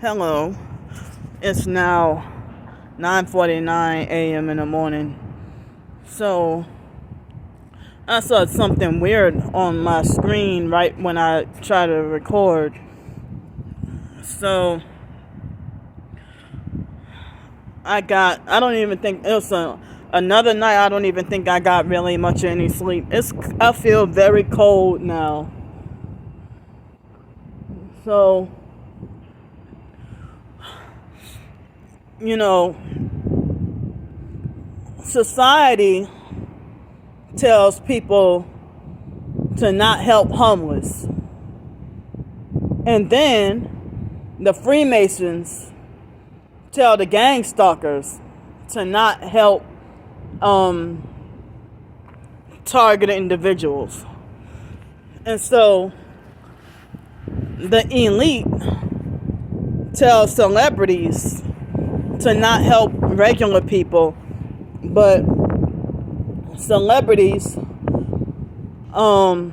Hello. It's now 9:49 a.m. in the morning. So I saw something weird on my screen right when I tried to record. So I don't even think it was another night. I don't even think I got really much of any sleep. I feel very cold now. So, society tells people to not help homeless. And then the Freemasons tell the gang stalkers to not help targeted individuals. And so the elite tells celebrities to not help regular people, but celebrities, I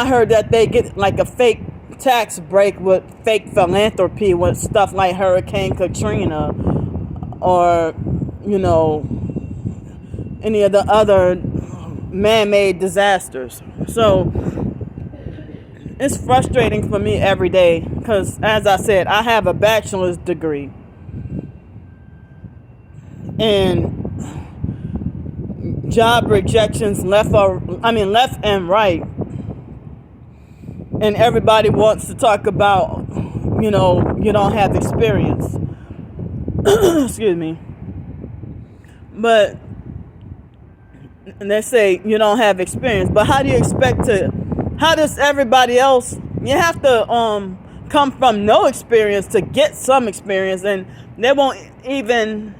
heard that they get like a fake tax break with fake philanthropy with stuff like Hurricane Katrina or, any of the other man-made disasters. So it's frustrating for me every day because, as I said, I have a bachelor's degree. And job rejections left and right. And everybody wants to talk about, you don't have experience. Excuse me. But they say you don't have experience. But how does everybody else, you have to come from no experience to get some experience, and they won't even,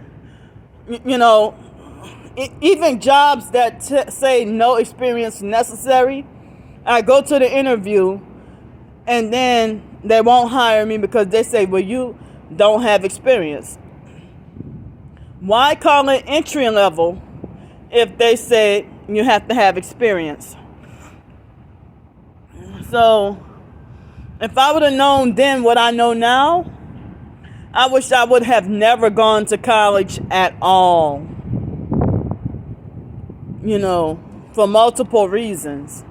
even jobs that say no experience necessary. I go to the interview and then they won't hire me because they say, well, you don't have experience. Why call it entry level if they say you have to have experience? So if I would have known then what I know now, I wish I would have never gone to college at all. For multiple reasons.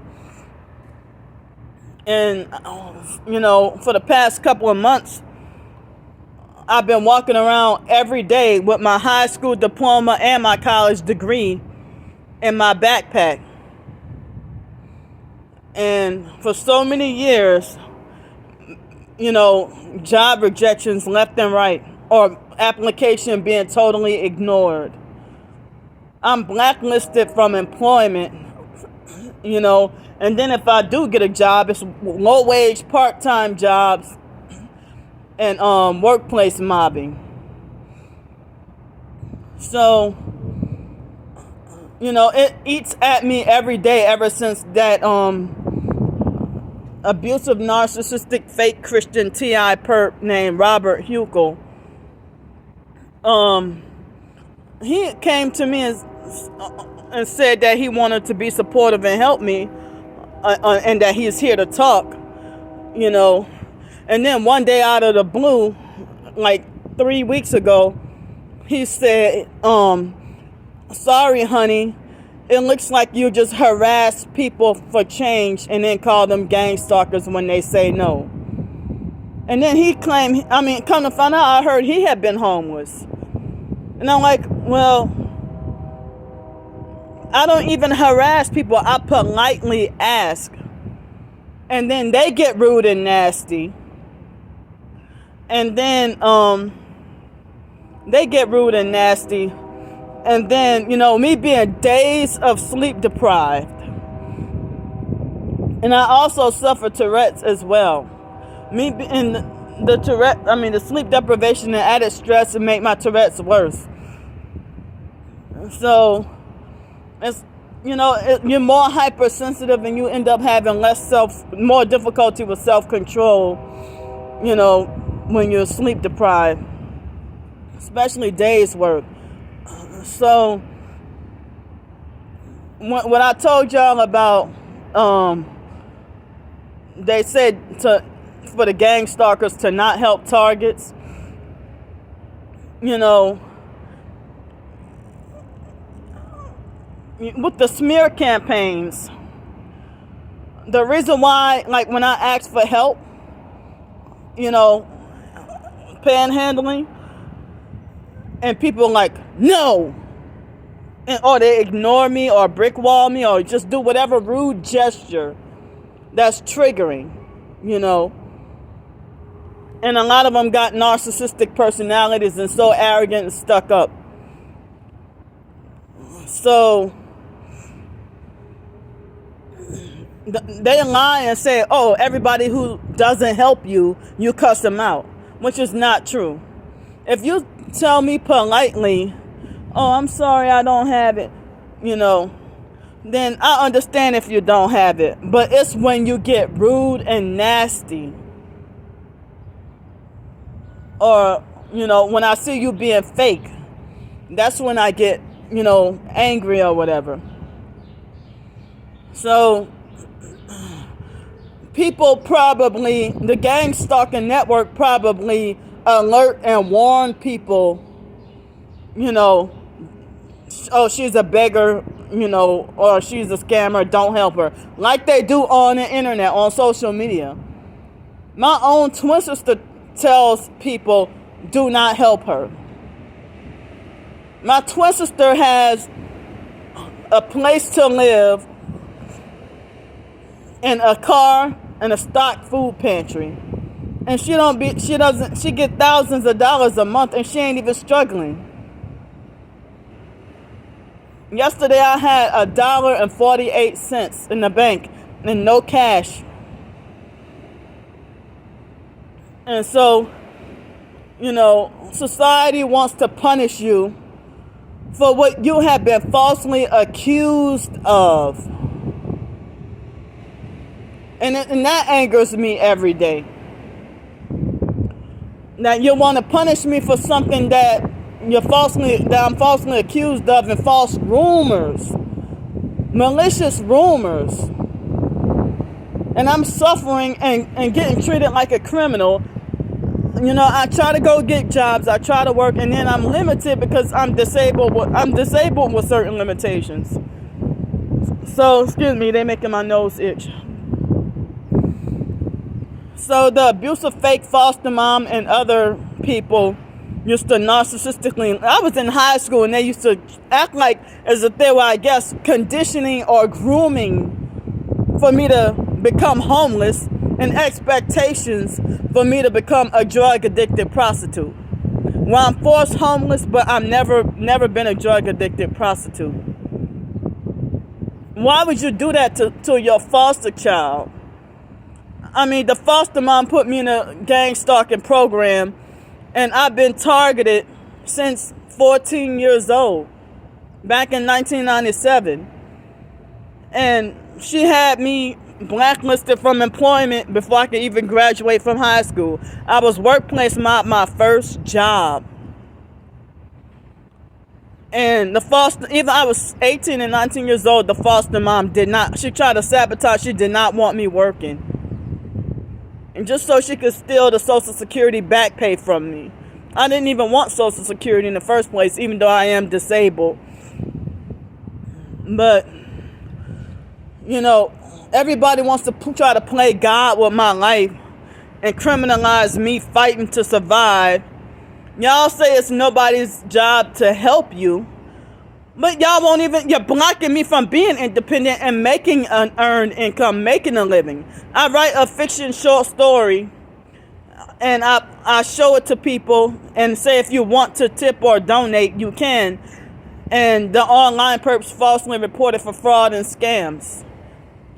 And, for the past couple of months, I've been walking around every day with my high school diploma and my college degree in my backpack. And for so many years, job rejections left and right, or application being totally ignored. I'm blacklisted from employment, and then if I do get a job, it's low-wage, part-time jobs and workplace mobbing. So, it eats at me every day ever since that abusive, narcissistic, fake Christian T.I. perp named Robert Huckel. He came to me and said that he wanted to be supportive and help me, and that he's here to talk, And then one day out of the blue, like 3 weeks ago, he said, sorry, honey, it looks like you just harass people for change and then call them gang stalkers when they say no. And then he claimed, come to find out, I heard he had been homeless. And I'm like, well, I don't even harass people. I politely ask. And then they get rude and nasty. And then they get rude and nasty. And then, me being days of sleep deprived. And I also suffer Tourette's as well. Me being the sleep deprivation and added stress and make my Tourette's worse. So, it's, you're more hypersensitive and you end up having more difficulty with self-control, when you're sleep deprived, especially days work. So, when I told y'all about, they said for the gang stalkers to not help targets. You know, with the smear campaigns, the reason why, like when I ask for help, you know, panhandling, and people like, no, or they ignore me or brick wall me or just do whatever rude gesture that's triggering, you know. And a lot of them got narcissistic personalities and so arrogant and stuck up. So they lie and say, oh, everybody who doesn't help you, you cuss them out, which is not true. If you tell me politely, oh, I'm sorry, I don't have it, you know, then I understand if you don't have it. But it's when you get rude and nasty, or, you know, when I see you being fake, that's when I get, you know, angry or whatever. So people probably, the gang stalking network probably alert and warn people, you know, oh, she's a beggar, you know, or she's a scammer, don't help her. Like they do on the internet, on social media. My own twin sister tells people, do not help her. My twin sister has a place to live and a car and a stock food pantry. And she get thousands of dollars a month and she ain't even struggling. Yesterday I had $1.48 in the bank and no cash. And so, you know, society wants to punish you for what you have been falsely accused of. And that angers me every day. That you want to punish me for something that I'm falsely accused of, and false rumors, malicious rumors. And I'm suffering and getting treated like a criminal. You know, I try to go get jobs, I try to work, and then I'm limited because I'm disabled with certain limitations. So, excuse me, they're making my nose itch. So the abusive fake foster mom and other people used to narcissistically, I was in high school and they used to act like as if they were, I guess, conditioning or grooming for me to become homeless, and expectations for me to become a drug-addicted prostitute. Well, I'm forced homeless, but I've never been a drug-addicted prostitute. Why would you do that to your foster child? I mean, the foster mom put me in a gang stalking program, and I've been targeted since 14 years old, back in 1997. And she had me blacklisted from employment before I could even graduate from high school. I was workplace my first job. And even I was 18 and 19 years old, the foster mom she tried to sabotage, she did not want me working. And just so she could steal the Social Security back pay from me. I didn't even want Social Security in the first place, even though I am disabled. But, you know, everybody wants to try to play God with my life and criminalize me fighting to survive. Y'all say it's nobody's job to help you, but you're blocking me from being independent and making an earned income, making a living. I write a fiction short story and I show it to people and say, if you want to tip or donate, you can. And the online perps falsely reported for fraud and scams,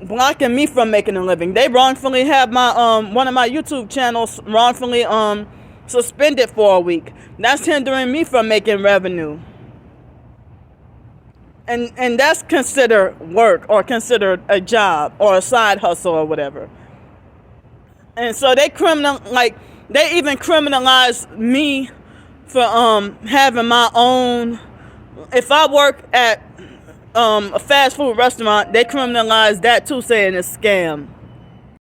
blocking me from making a living. They wrongfully have my one of my YouTube channels wrongfully suspended for a week. That's hindering me from making revenue. And that's considered work or considered a job or a side hustle or whatever. And so they even criminalize me for having my own. If I work at a fast food restaurant, they criminalize that too, saying it's a scam.